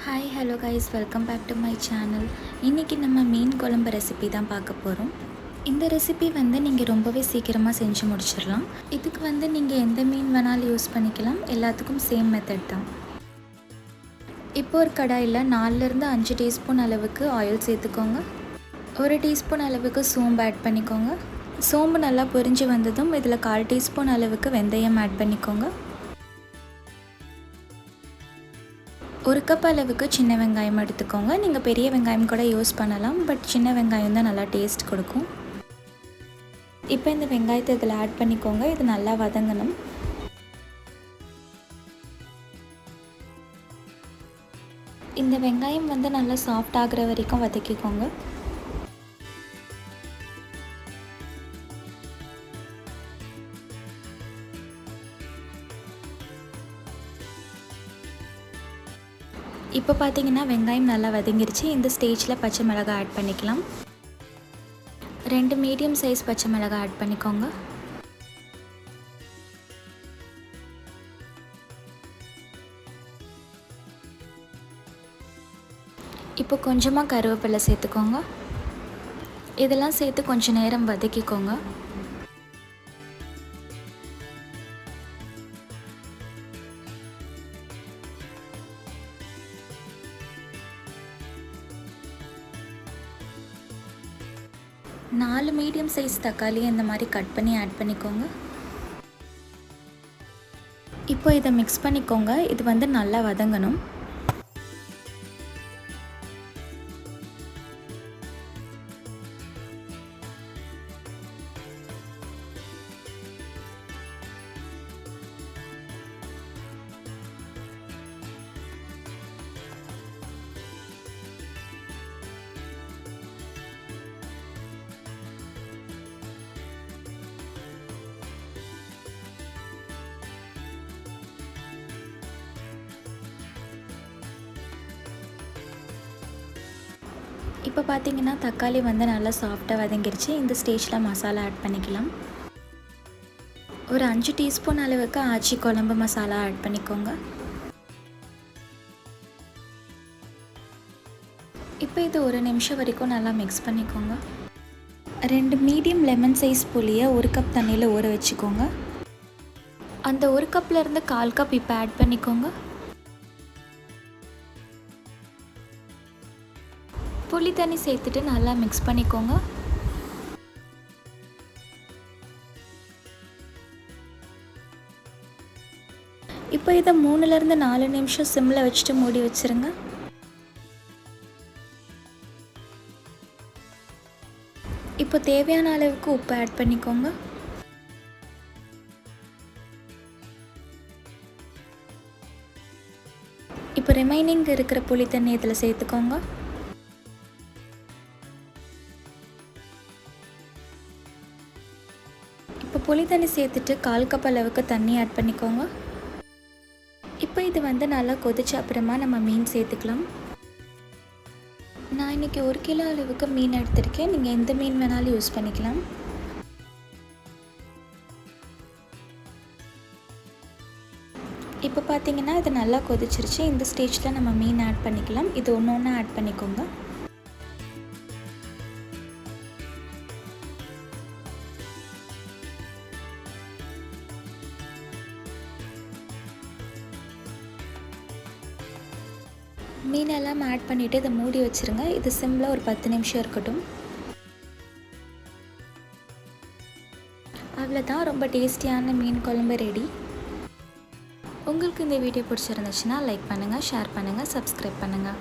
Hi hello guys, welcome back to my channel. இன்றைக்கி நம்ம மீன் குழம்பு ரெசிபி தான் பார்க்க போகிறோம். இந்த ரெசிபி நீங்கள் ரொம்பவே சீக்கிரமாக செஞ்சு முடிச்சிடலாம். இதுக்கு நீங்கள் எந்த மீன் வேணாலும் யூஸ் பண்ணிக்கலாம். எல்லாத்துக்கும் சேம் மெத்தட் தான். இப்போ ஒரு கடாயில் 4லேருந்து 5 டீஸ்பூன் அளவுக்கு ஆயில் சேர்த்துக்கோங்க. 1 டீஸ்பூன் அளவுக்கு சோம்பு ஆட் பண்ணிக்கோங்க. சோம்பு நல்லா பொரிஞ்சு வந்ததும் இதில் 1/4 டீஸ்பூன் அளவுக்கு வெந்தயம் ஆட் பண்ணிக்கோங்க. 1 கப் அளவுக்கு சின்ன வெங்காயம் எடுத்துக்கோங்க. நீங்கள் பெரிய வெங்காயம் கூட யூஸ் பண்ணலாம், பட் சின்ன வெங்காயம் தான் நல்லா டேஸ்ட் கொடுக்கும். இப்போ இந்த வெங்காயத்தை இதில் ஆட் பண்ணிக்கோங்க. இது நல்லா வதங்கணும். இந்த வெங்காயம் நல்லா சாஃப்ட் ஆகிற வரைக்கும் வதக்கிக்கோங்க. இப்போ பார்த்தீங்கன்னா வெங்காயம் நல்லா வதங்கிருச்சு. இந்த ஸ்டேஜில் பச்சை மிளகாய் ஆட் பண்ணிக்கலாம். 2 மீடியம் சைஸ் பச்சை மிளகாய் ஆட் பண்ணிக்கோங்க. இப்போ கொஞ்சமாக கருவேப்பிலை சேர்த்துக்கோங்க. இதெல்லாம் சேர்த்து கொஞ்சம் நேரம் வதக்கிக்கோங்க. நாலு மீடியம் சைஸ் தக்காளி இந்த மாதிரி கட் பண்ணி ஆட் பண்ணிக்கோங்க. இப்போ இதை மிக்ஸ் பண்ணிக்கோங்க. இது நல்லா வதங்கணும். இப்போ பார்த்தீங்கன்னா தக்காளி நல்லா சாஃப்டாக வதங்கிருச்சு. இந்த ஸ்டேஜில் மசாலா ஆட் பண்ணிக்கலாம். ஒரு 5 டீஸ்பூன் அளவுக்கு ஆச்சி குழம்பு மசாலா ஆட் பண்ணிக்கோங்க. இப்போ இது 1 நிமிஷம் வரைக்கும் நல்லா மிக்ஸ் பண்ணிக்கோங்க. 2 மீடியம் லெமன் சைஸ் புளியை 1 கப் தண்ணியில் ஊற வச்சுக்கோங்க. அந்த 1 கப்லேருந்து 1/4 கப் இப்போ ஆட் பண்ணிக்கோங்க. புளி தண்ணி சேர்த்துட்டு நல்லா மிக்ஸ் பண்ணிக்கோங்க. இப்போ இதை 3லேருந்து 4 நிமிஷம் சிம்மில் வச்சுட்டு மூடி வச்சுருங்க. இப்போ தேவையான அளவுக்கு உப்பு ஆட் பண்ணிக்கோங்க. இப்போ ரிமைனிங் இருக்கிற புளி தண்ணி இதில் சேர்த்துக்கோங்க. இப்போ புளி தண்ணி சேர்த்துட்டு 1/4 கப் அளவுக்கு தண்ணி ஆட் பண்ணிக்கோங்க. இப்போ இது நல்லா கொதிச்ச அப்புறமா நம்ம மீன் சேர்த்துக்கலாம். நான் இன்றைக்கி 1 கிலோ அளவுக்கு மீன் எடுத்திருக்கேன். நீங்கள் எந்த மீன் வேணாலும் யூஸ் பண்ணிக்கலாம். இப்போ பார்த்தீங்கன்னா இது நல்லா கொதிச்சிருச்சு. இந்த ஸ்டேஜில் நம்ம மீன் ஆட் பண்ணிக்கலாம். இது ஒன்று ஒன்று ஆட் பண்ணிக்கோங்க. மீனெல்லாம் ஆட் பண்ணிவிட்டு இதை மூடி வச்சுருங்க. இது சிம்மில் ஒரு 10 நிமிஷம் இருக்கட்டும். அவ்வளோதான், ரொம்ப டேஸ்டியான மீன் குழம்பு ரெடி. உங்களுக்கு இந்த வீடியோ பிடிச்சிருந்துச்சுன்னா லைக் பண்ணுங்கள், ஷேர் பண்ணுங்கள், சப்ஸ்கிரைப் பண்ணுங்கள்.